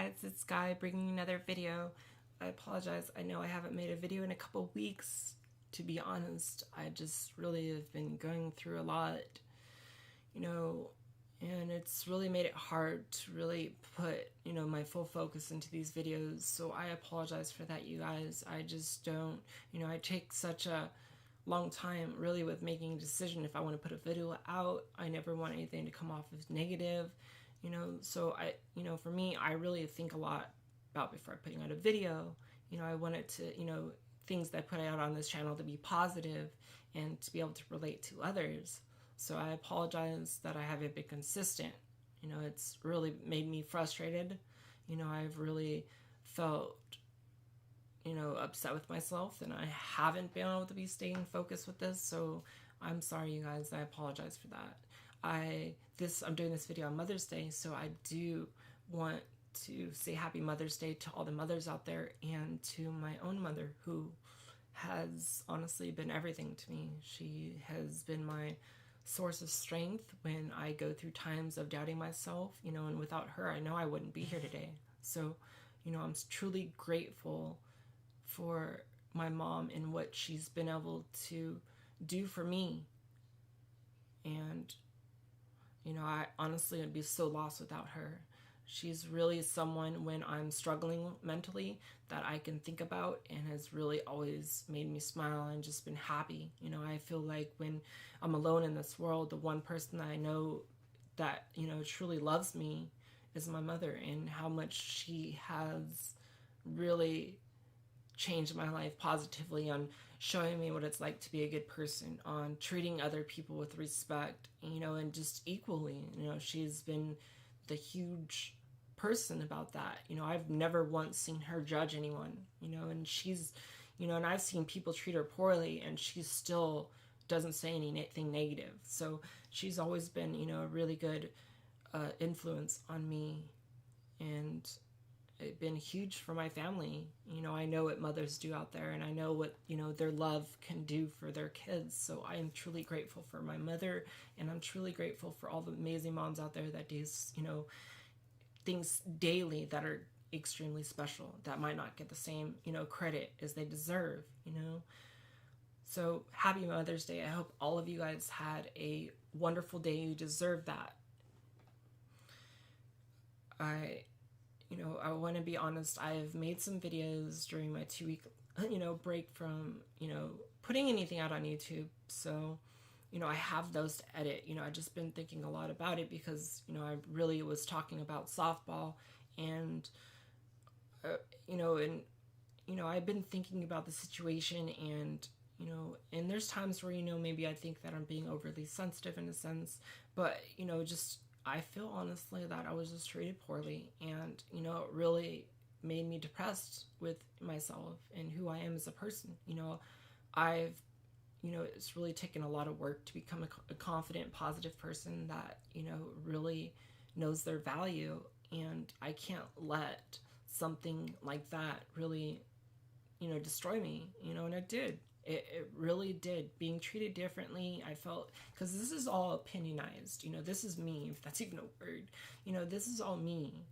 guys, it's Sky bringing another video. I apologize, I know I haven't made a video in a couple weeks. To be honest, I just really have been going through a lot, and it's really made it hard to really put, my full focus into these videos. So I apologize for that, you guys. I just don't, I take such a long time really with making a decision if I want to put a video out. I never want anything to come off as negative, so for me, I really think a lot about before putting out a video. I want it to, things that I put out on this channel to be positive and to be able to relate to others. So I apologize that I haven't been consistent. It's really made me frustrated. I've really felt upset with myself, and I haven't been able to be staying focused with this. So I'm sorry, you guys. I apologize for that. I'm doing this video on Mother's Day, so I do want to say Happy Mother's Day to all the mothers out there, and to my own mother, who has honestly been everything to me. She has been my source of strength when I go through times of doubting myself, and without her, I know I wouldn't be here today. So, I'm truly grateful for my mom and what she's been able to do for me. And, I honestly would be so lost without her. She's really someone, when I'm struggling mentally, that I can think about, and has really always made me smile and just been happy. I feel like when I'm alone in this world, the one person that I know that, truly loves me is my mother, and how much she has really changed my life positively on showing me what it's like to be a good person, on treating other people with respect, and just equally. She's been the huge person about that. I've never once seen her judge anyone, and she's, and I've seen people treat her poorly, and she still doesn't say anything negative. So she's always been, a really good influence on me, and it's been huge for my family. I know what mothers do out there, and I know what, their love can do for their kids. So I am truly grateful for my mother, and I'm truly grateful for all the amazing moms out there that do, things daily that are extremely special, that might not get the same, credit as they deserve, So happy Mother's Day. I hope all of you guys had a wonderful day. You deserve that. I want to be honest, I've made some videos during my 2-week, break from, putting anything out on YouTube. So, I have those to edit. I just been thinking a lot about it because, I really was talking about softball, and, I've been thinking about the situation, and, and there's times where, maybe I think that I'm being overly sensitive in a sense, but, just, I feel honestly that I was just treated poorly, and, it really made me depressed with myself and who I am as a person. It's really taken a lot of work to become a confident, positive person that, really knows their value. And I can't let something like that really, destroy me, and it did. It really did. Being treated differently, I felt, because this is all opinionized, this is me, if that's even a word, this is all me.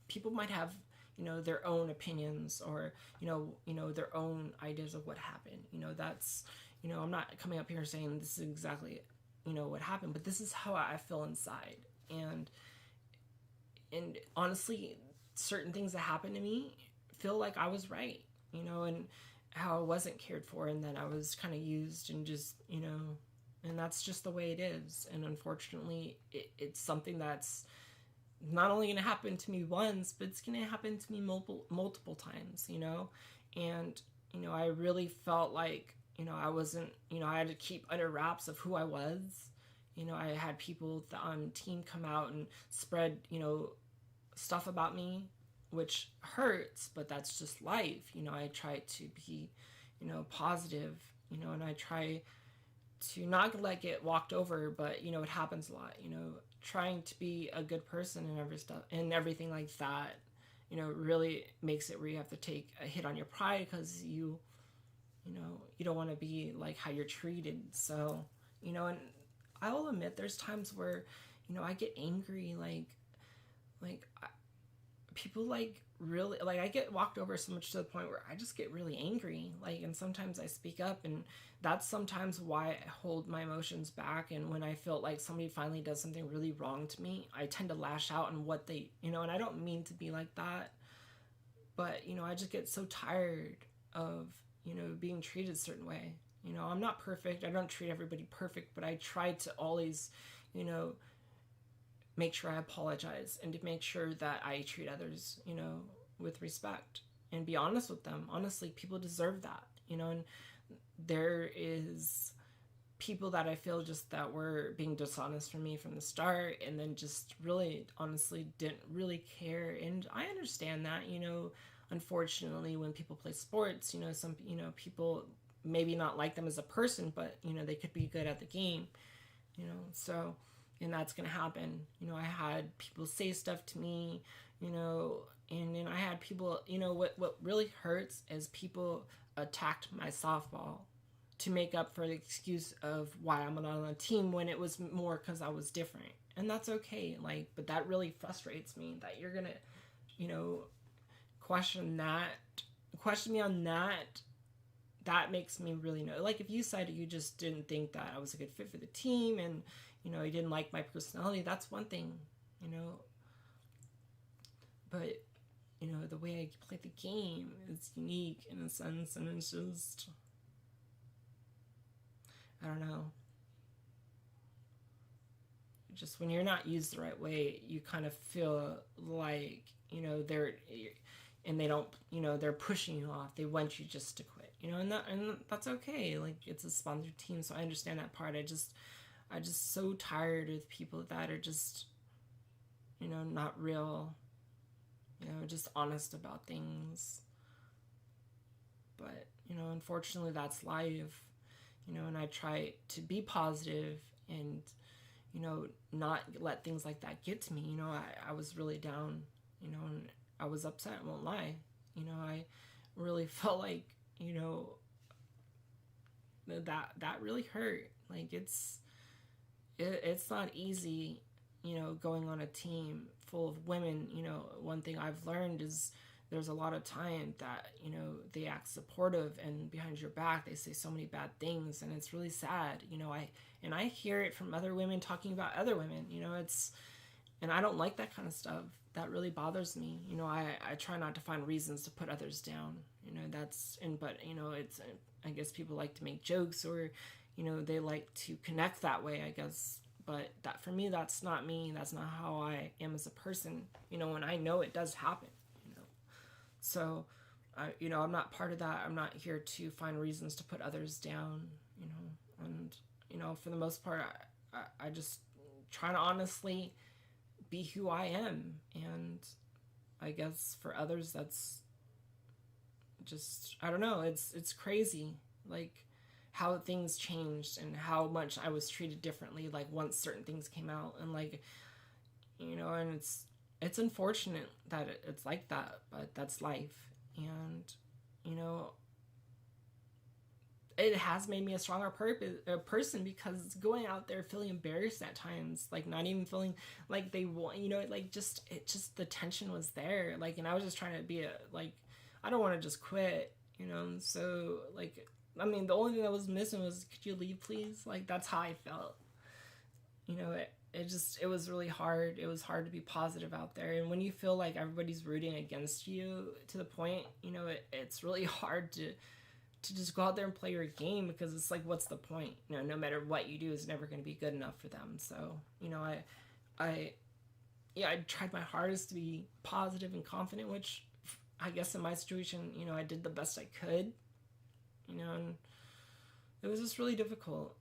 People might have, their own opinions, or, their own ideas of what happened. That's, I'm not coming up here saying this is exactly, what happened, but this is how I feel inside. And honestly, certain things that happened to me feel like I was right, and how I wasn't cared for, and that I was kind of used, and just, and that's just the way it is. And unfortunately, it's something that's not only going to happen to me once, but it's going to happen to me multiple times, and, I really felt like, I wasn't, I had to keep under wraps of who I was. I had people on team come out and spread, stuff about me, which hurts, but that's just life. I try to be, positive, and I try to not let get walked over, but, it happens a lot, trying to be a good person and everything like that, really makes it where you have to take a hit on your pride, because you don't want to be like how you're treated. So, and I will admit there's times where, I get angry, like people like really, like, I get walked over so much to the point where I just get really angry, like, and sometimes I speak up, and that's sometimes why I hold my emotions back. And when I feel like somebody finally does something really wrong to me, I tend to lash out on what they, and I don't mean to be like that, but I just get so tired of being treated a certain way. I'm not perfect, I don't treat everybody perfect, but I try to always you know make sure I apologize and to make sure that I treat others, with respect and be honest with them. Honestly, people deserve that, and there is people that I feel just that were being dishonest from me from the start, and then just really honestly didn't really care. And I understand that, unfortunately, when people play sports, some people maybe not like them as a person, but they could be good at the game, so, and that's gonna happen. I had people say stuff to me, and then I had people, what really hurts is people attacked my softball to make up for the excuse of why I'm not on a team, when it was more because I was different. And that's okay. Like, but that really frustrates me that you're gonna, question me on that. That makes me really know. Like, if you said you just didn't think that I was a good fit for the team, and you didn't like my personality, that's one thing, but the way I play the game is unique in a sense, and it's just, I don't know. Just when you're not used the right way, you kind of feel like, they're, and they don't, they're pushing you off. They want you just to quit, and that's okay. Like, it's a sponsored team, so I understand that part. I just so tired of people that are just, not real, just honest about things. But, unfortunately, that's life. And I try to be positive and, not let things like that get to me. I was really down, and I was upset, I won't lie. I really felt like, that really hurt. Like, it's not easy, going on a team full of women. One thing I've learned is there's a lot of time that, they act supportive, and behind your back they say so many bad things, and it's really sad. I hear it from other women talking about other women. And I don't like that kind of stuff. That really bothers me. I try not to find reasons to put others down. But it's, I guess people like to make jokes, or they like to connect that way, I guess. But that, for me, that's not me. That's not how I am as a person. And I know it does happen. So, I'm not part of that. I'm not here to find reasons to put others down. And for the most part, I just try to honestly be who I am. And I guess for others, that's just, I don't know. It's crazy, like, how things changed and how much I was treated differently, like, once certain things came out. And, like, and it's unfortunate that it's like that, but that's life. And it has made me a stronger person, because going out there feeling embarrassed at times, like, not even feeling like they want, like, just the tension was there, like, and I was just trying to be I don't want to just quit, so, like, I mean, the only thing that was missing was, could you leave, please? Like, that's how I felt. It was really hard. It was hard to be positive out there. And when you feel like everybody's rooting against you to the point, it's really hard to just go out there and play your game, because it's like, what's the point? No matter what you do is never going to be good enough for them. So, I tried my hardest to be positive and confident, which I guess in my situation, I did the best I could, and it was just really difficult.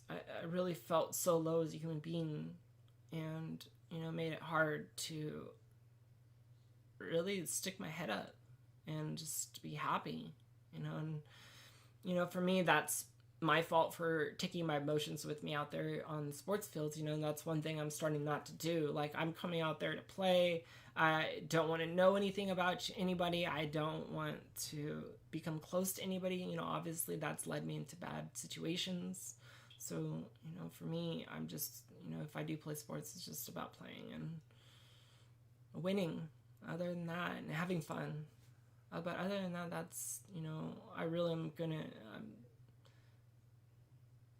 I really felt so low as a human being, and, made it hard to really stick my head up and just be happy, and, for me, that's my fault for taking my emotions with me out there on the sports fields. And that's one thing I'm starting not to do. Like, I'm coming out there to play. I don't want to know anything about anybody. I don't want to become close to anybody. Obviously that's led me into bad situations. So, for me, I'm just, if I do play sports, it's just about playing and winning. Other than that, and having fun. But other than that, that's, I really am gonna,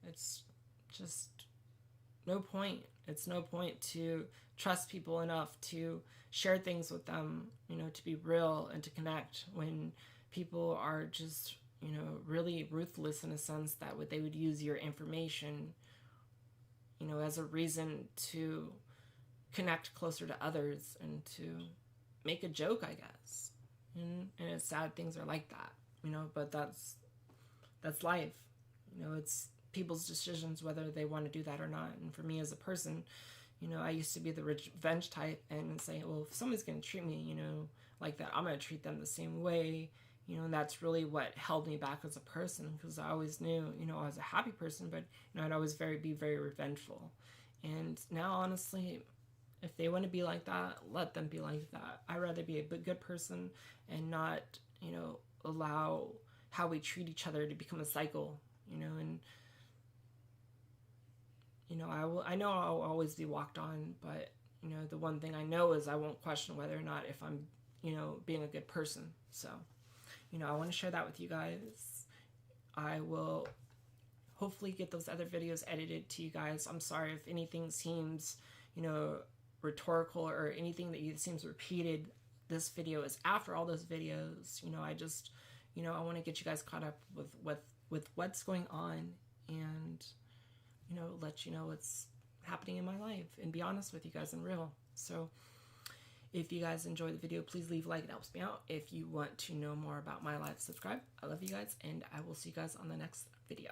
it's just no point. It's no point to trust people enough to share things with them, to be real and to connect when people are just, really ruthless in a sense that they would use your information, as a reason to connect closer to others and to make a joke, I guess. And it's sad things are like that, but that's life. It's people's decisions whether they want to do that or not. And for me as a person, I used to be the revenge type and say, well, if somebody's going to treat me, like that, I'm going to treat them the same way. And that's really what held me back as a person, because I always knew, I was a happy person, but I'd always be very revengeful. And now, honestly, if they want to be like that, let them be like that. I'd rather be a good person and not, allow how we treat each other to become a cycle, and I know I'll always be walked on, but the one thing I know is I won't question whether or not if I'm, being a good person. So, I want to share that with you guys. I will hopefully get those other videos edited to you guys. I'm sorry if anything seems, rhetorical or anything that seems repeated. This video is after all those videos. I just, I want to get you guys caught up with what's going on, and let you know what's happening in my life and be honest with you guys and real. So if you guys enjoy the video, please leave a like. It helps me out. If you want to know more about my life, subscribe. I love you guys, and I will see you guys on the next video.